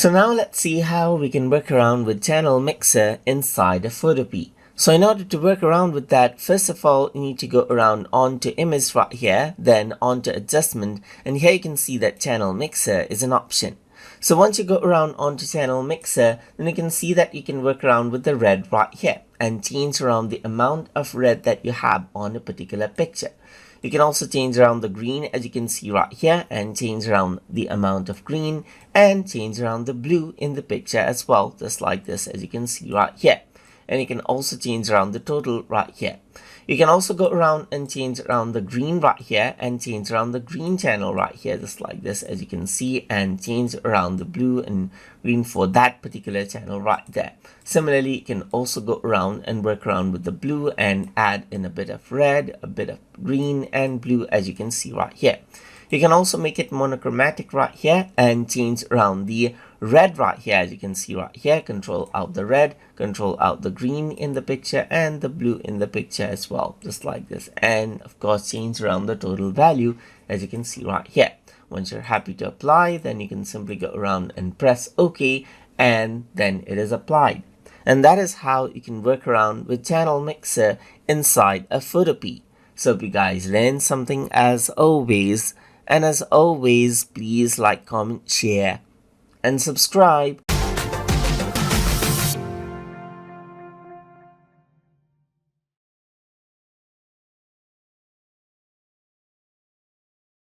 So now let's see how we can work around with channel mixer inside a Photopea. So in order to work around with that, first of all, you need to go around onto image right here, then onto adjustment, and here you can see that channel mixer is an option. So once you go around onto channel mixer, then you can see that you can work around with the red right here and change around the amount of red that you have on a particular picture. You can also change around the green, as you can see right here, and change around the amount of green and change around the blue in the picture as well, just like this, as you can see right here. And you can also change around the total right here. You can also go around and change around the green right here and change around the green channel right here, just like this, as you can see, and change around the blue and green for that particular channel right there. Similarly, you can also go around and work around with the blue and add in a bit of red, a bit of green and blue, as you can see right here. You can also make it monochromatic right here and change around the red right here, as you can see right here. Control out the red, control out the green in the picture and the blue in the picture as well, just like this. And of course, change around the total value, as you can see right here. Once you're happy to apply, then you can simply go around and press OK, and then it is applied. And that is how you can work around with channel mixer inside a Photopea. So if you guys learned something as always, and as always, please like, comment, share, and subscribe.